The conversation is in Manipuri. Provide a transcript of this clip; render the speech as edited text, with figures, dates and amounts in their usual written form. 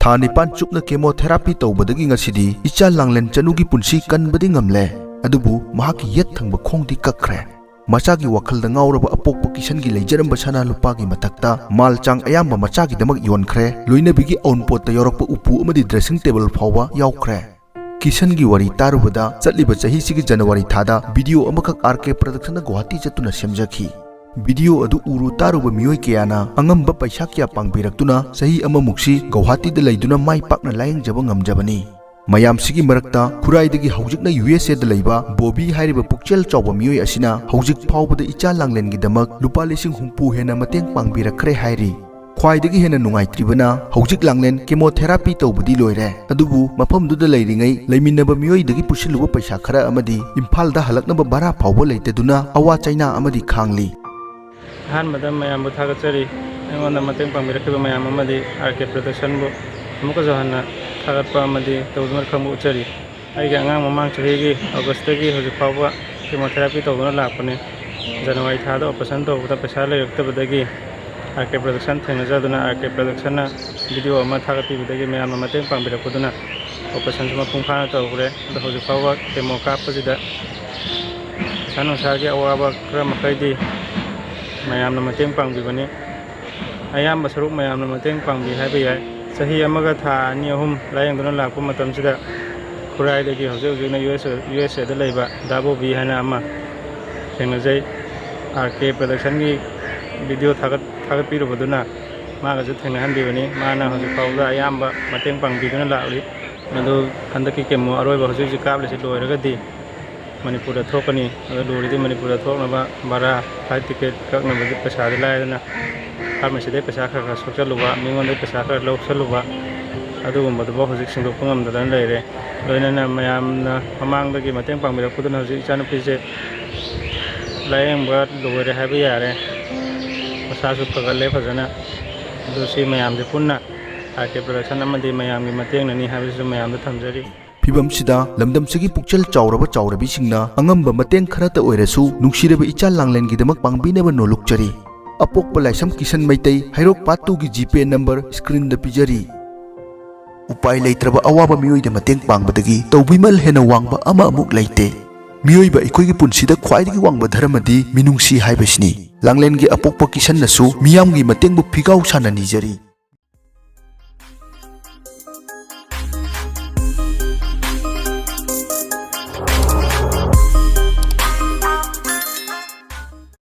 ꯊꯥ 9 ꯆꯨꯞꯅ ꯀꯦꯃꯣꯊꯦꯔꯥꯄꯤ ꯇꯧꯕꯗꯒꯤ ꯉꯁꯤꯗꯤ ꯏꯆꯥ ꯂꯥꯡꯂꯦꯟ ꯆꯅꯨꯒꯤ ꯄꯨꯟꯁꯤ ꯀꯟꯕꯗꯤ ꯉꯝꯂꯦ ꯑꯗꯨꯕꯨ ꯃꯍꯥꯛꯀꯤ ꯌꯦꯠ ꯊꯪꯕ ꯈꯣꯡꯗꯤ ꯀꯛꯈ꯭ꯔꯦ ꯃꯆꯥꯒꯤ ꯋꯥꯈꯜꯗ ꯉꯥꯎꯔꯕ ꯑꯄꯣꯛꯄ ꯀꯤꯁꯟꯒꯤ ꯂꯩꯖꯔꯝꯕ ꯁꯅꯥ ꯂꯨꯄꯥꯒꯤ ꯃꯊꯛꯇ ꯃꯥꯜ ꯆꯥꯡ ꯑꯌꯥꯝꯕ ꯃꯆꯥꯒꯤꯗꯃꯛ ꯌꯣꯟꯈ꯭ꯔꯦ ꯂꯣꯏꯅꯕꯤꯒꯤ ꯑꯎꯟꯄꯣꯠꯇ ꯌꯥꯎꯔꯛꯄ ꯎꯄꯨ ꯑꯃꯗꯤ ꯗ꯭ꯔꯦꯁꯤꯡ ꯇꯦꯕꯜ ꯐꯥꯎꯕ ꯌꯥꯎꯈ꯭ꯔꯦ ꯀꯤꯁꯟꯒꯤ ꯋꯥꯔꯤ ꯇꯥꯔꯨꯕꯗ ꯆꯠꯂꯤꯕ ꯆꯍꯤꯁꯤꯒꯤ ꯖꯅꯋꯥꯔꯤ ꯊꯥꯗ ꯚꯤꯗꯤꯑꯣ ꯑꯃꯈꯛ RK ꯄ꯭ꯔꯗꯛꯁꯟꯅ ꯒꯨꯋꯥꯍꯥꯇꯤ ꯆꯠꯇꯨꯅ ꯁꯦꯝꯖꯈꯤ ꯚꯤꯗꯤꯑꯣ ꯑꯗꯨ ꯎꯔꯨ ꯇꯥꯔꯨꯕ ꯃꯤꯑꯣꯏ ꯀꯌꯥꯅ ꯑꯉꯝꯕ ꯄꯩꯁꯥ ꯀꯌꯥ ꯄꯥꯡꯕꯤꯔꯛꯇꯨꯅ ꯆꯍꯤ ꯑꯃꯃꯨꯛꯁꯤ ꯒꯨꯋꯥꯍꯥꯇꯤꯗ ꯂꯩꯗꯨꯅ ꯃꯥꯏ ꯄꯥꯛꯅ ꯂꯥꯌꯦꯡꯖꯕ ꯉꯝꯖꯕꯅꯤ ꯃꯌꯥꯝꯁꯤꯒꯤ ꯃꯔꯛꯇ ꯈꯨꯔꯥꯏꯗꯒꯤ ꯍꯧꯖꯤꯛꯅ USAꯗ ꯂꯩꯕ ꯕꯣꯕꯤ ꯍꯥꯏꯔꯤꯕ ꯄꯨꯛꯆꯦꯜ ꯆꯥꯎꯕ ꯃꯤꯑꯣꯏ ꯑꯁꯤꯅ ꯍꯧꯖꯤꯛ ꯐꯥꯎꯕꯗ ꯏꯆꯥ ꯂꯥꯡꯂꯦꯟꯒꯤꯗꯃꯛ ꯂꯨꯄꯥ 60,000 ꯍꯦꯟꯅ ꯃꯇꯦꯡ ꯄꯥꯡꯕꯤꯔꯛꯈ꯭ꯔꯦ ꯍꯥꯏꯔꯤ ꯈ꯭ꯋꯥꯏꯗꯒꯤ ꯍꯦꯟꯅ ꯅꯨꯡꯉꯥꯏꯇ꯭ꯔꯤꯕꯅ ꯍꯧꯖꯤꯛ ꯂꯥꯡꯂꯦꯟ ꯀꯦꯃꯣꯊꯦꯔꯥꯄꯤ ꯇꯧꯕꯗꯤ ꯂꯣꯏꯔꯦ ꯑꯗꯨꯕꯨ ꯃꯐꯝꯗꯨꯗ ꯂꯩꯔꯤꯉꯩ ꯂꯩꯃꯤꯟꯅꯕ ꯃꯤꯑꯣꯏꯗꯒꯤ ꯄꯨꯁꯤꯜꯂꯨꯕ ꯄꯩꯁꯥ ꯈꯔ ꯑꯃꯗꯤ ꯏꯝꯐꯥꯜꯗ ꯍꯜꯂꯛꯅꯕ ꯚꯥꯔꯥ ꯐꯥꯎꯕ ꯂꯩꯇꯗꯨꯅ ꯑꯋꯥ ꯆꯩꯅꯥ ꯑꯃꯗꯤ ꯈꯥꯡꯂꯤ ꯑꯍꯥꯟꯕꯗ ꯃꯌꯥꯝꯕꯨ ꯊꯥꯒꯠꯆꯔꯤ ꯑꯩꯉꯣꯟꯗ ꯃꯇꯦꯡ ꯄꯥꯡꯕꯤꯔꯛꯈꯤꯕ ꯃꯌꯥꯝ ꯑꯃꯗꯤ RK ꯄ꯭ꯔꯗꯛꯁꯟꯕꯨ ꯑꯃꯨꯛꯀꯁꯨ ꯍꯟꯅ ꯊꯥꯒꯠꯄ ꯑꯃꯗꯤ ꯇꯧꯗꯨꯅ ꯈꯪꯕ ꯎꯠꯆꯔꯤ ꯑꯩꯒꯤ ꯑꯉꯥꯡ ꯃꯃꯥꯡ ꯆꯍꯤꯒꯤ ꯑꯣꯒꯁꯇꯒꯤ ꯍꯧꯖꯤꯛ ꯐꯥꯎꯕ ꯀꯦꯃꯣꯊꯦꯔꯥꯄꯤ ꯇꯧꯗꯨꯅ ꯂꯥꯛꯄꯅꯤ ꯖꯅꯋꯥꯔꯤ ꯊꯥꯗ ꯑꯣꯄꯔꯦꯁꯟ ꯇꯧꯕꯗ ꯄꯩꯁꯥ ꯂꯩꯔꯛꯇꯕꯗꯒꯤ RK ꯄ꯭ꯔꯗꯛꯁꯟ ꯊꯦꯡꯅꯖꯗꯨꯅ RK ꯄ꯭ꯔꯗꯛꯁꯟꯅ ꯚꯤꯗꯤꯑꯣ ꯑꯃ ꯊꯥꯒꯠꯄꯤꯕꯗꯒꯤ ꯃꯌꯥꯝꯅ ꯃꯇꯦꯡ ꯄꯥꯡꯕꯤꯔꯛꯄꯗꯨꯅ ꯑꯣꯄꯔꯦꯁꯟꯁꯨ ꯃꯄꯨꯡ ꯐꯥꯅ ꯇꯧꯈ꯭ꯔꯦ ꯑꯗꯣ ꯍꯧꯖꯤꯛ ꯐꯥꯎꯕ ꯀꯦꯃꯣ ꯀꯥꯞꯄꯁꯤꯗ ꯄꯩꯁꯥ ꯅꯨꯡꯁꯥꯒꯤ ꯑꯋꯥꯕ ꯈꯔ ꯃꯈꯩꯗꯤ ꯃꯌꯥꯝꯅ ꯃꯇꯦꯡ ꯄꯥꯡꯕꯤꯕꯅꯤ ꯑꯌꯥꯝꯕ ꯁꯔꯨꯛ ꯃꯌꯥꯝꯅ ꯃꯇꯦꯡ ꯄꯥꯡꯕꯤ ꯍꯥꯏꯕ ꯌꯥꯏ ꯆꯍꯤ ꯑꯃꯒ ꯊꯥ 2-3 ꯂꯥꯌꯦꯡꯗꯨꯅ ꯂꯥꯛꯄ ꯃꯇꯝꯁꯤꯗ ꯈꯨꯔꯥꯏꯗꯒꯤ ꯍꯧꯖꯤꯛꯅ USAꯗ ꯂꯩꯕ ꯗꯥꯕꯣꯕꯤ ꯍꯥꯏꯅ ꯑꯃ ꯊꯦꯡꯅꯖꯩ RK ꯄ꯭ꯔꯗꯛꯁꯟꯒꯤ ꯚꯤꯗꯤꯑꯣ ꯊꯥꯒꯠꯄꯤꯔꯨꯕꯗꯨꯅ ꯃꯥꯒꯁꯨ ꯊꯦꯡꯅꯍꯟꯕꯤꯕꯅꯤ ꯃꯥꯅ ꯍꯧꯖꯤꯛ ꯐꯥꯎꯕꯗ ꯑꯌꯥꯝꯕ ꯃꯇꯦꯡ ꯄꯥꯡꯕꯤꯗꯨꯅ ꯂꯥꯛꯂꯤ ꯑꯗꯨ ꯍꯟꯗꯛꯀꯤ ꯀꯦꯃꯣ ꯑꯔꯣꯏꯕ ꯍꯧꯖꯤꯛ ꯀꯥꯞꯂꯤꯁꯤ ꯂꯣꯏꯔꯒꯗꯤ ꯃꯅꯤꯄꯨꯔꯗ ꯊꯣꯛꯀꯅꯤ ꯑꯗꯨ ꯂꯣꯏꯔꯗꯤ ꯃꯅꯤꯄꯨꯔꯗ ꯊꯣꯛꯅꯕ ꯚꯔꯥ ꯐ꯭ꯂꯥꯏꯠ ꯇꯤꯀꯦꯠ ꯀꯛꯅꯕꯗꯤ ꯄꯩꯁꯥꯗꯤ ꯂꯥꯏꯗꯅ ꯐꯥꯔꯃꯥꯁꯤꯗꯩ ꯄꯩꯁꯥ ꯈꯔ ꯁꯣꯛꯆꯜꯂꯨꯕ ꯃꯤꯉꯣꯟꯗꯩ ꯄꯩꯁꯥ ꯈꯔ ꯂꯧꯁꯜꯂꯨꯕ ꯑꯗꯨꯒꯨꯝꯕꯗꯨꯐꯥꯎ ꯍꯧꯖꯤꯛ ꯁꯦꯡꯗꯣꯛꯄ ꯉꯝꯗꯗꯅ ꯂꯩꯔꯦ ꯂꯣꯏꯅꯅ ꯃꯌꯥꯝꯅ ꯃꯃꯥꯡꯗꯒꯤ ꯃꯇꯦꯡ ꯄꯥꯡꯕꯤꯔꯛꯄꯗꯨꯅ ꯍꯧꯖꯤꯛ ꯏꯆꯥꯅꯨꯄꯤꯁꯦ ꯂꯥꯌꯦꯡꯕ ꯂꯣꯏꯔꯦ ꯍꯥꯏꯕ ꯌꯥꯔꯦ ꯃꯁꯥꯁꯨ ꯐꯒꯠꯂꯦ ꯐꯖꯅ ꯑꯗꯨ ꯁꯤ ꯃꯌꯥꯝꯁꯦ ꯄꯨꯟꯅ RK ꯄ꯭ꯔꯗꯛꯁꯟ ꯑꯃꯗꯤ ꯃꯌꯥꯝꯒꯤ ꯃꯇꯦꯡꯅꯅꯤ ꯍꯥꯏꯕꯁꯤꯁꯨ ꯃꯌꯥꯝꯗ ꯊꯝꯖꯔꯤ ꯐꯤꯕꯝꯁꯤꯗ ꯂꯝꯗꯝꯁꯤꯒꯤ ꯄꯨꯛꯆꯦꯜ ꯆꯥꯎꯔꯕ ꯆꯥꯎꯔꯕꯤꯁꯤꯡꯅ ꯑꯉꯝꯕ ꯃꯇꯦꯡ ꯈꯔꯇ ꯑꯣꯏꯔꯁꯨ ꯅꯨꯡꯁꯤꯔꯕ ꯏꯆꯥ ꯂꯥꯡꯂꯦꯟꯒꯤꯗꯃꯛ ꯄꯥꯡꯕꯤꯅꯕ ꯅꯣꯜꯂꯨꯛꯆꯔꯤ ꯑꯄꯣꯛꯄ ꯂꯥꯏꯁꯝ ꯀꯤꯁꯟ ꯃꯩꯇꯩ ꯍꯩꯔꯣꯛ ꯄꯥꯠ 2ꯒꯤ GPay ꯅꯝꯕꯔ ꯁ꯭ꯀ꯭ꯔꯤꯟꯗ ꯄꯤꯖꯔꯤ ꯎꯄꯥꯏ ꯂꯩꯇ꯭ꯔꯕ ꯑꯋꯥꯕ ꯃꯤꯑꯣꯏꯗ ꯃꯇꯦꯡ ꯄꯥꯡꯕꯗꯒꯤ ꯇꯧꯕꯤꯃꯜ ꯍꯦꯟꯅ ꯋꯥꯡꯕ ꯑꯃꯨꯛ ꯂꯩꯇꯦ ꯃꯤꯑꯣꯏꯕ ꯑꯩꯈꯣꯏꯒꯤ ꯄꯨꯟꯁꯤꯗ ꯈ꯭ꯋꯥꯏꯗꯒꯤ ꯋꯥꯡꯕ ꯙꯔꯃꯗꯤ ꯃꯤꯅꯨꯡꯁꯤ ꯍꯥꯏꯕꯁꯤꯅꯤ ꯂꯥꯡꯂꯦꯟꯒꯤ ꯑꯄꯣꯛꯄ ꯀꯤꯁꯟꯅꯁꯨ ꯃꯤꯌꯥꯝꯒꯤ ꯃꯇꯦꯡꯕꯨ ꯐꯤꯒꯥꯎ ꯁꯥꯅ ꯅꯤꯖꯔꯤ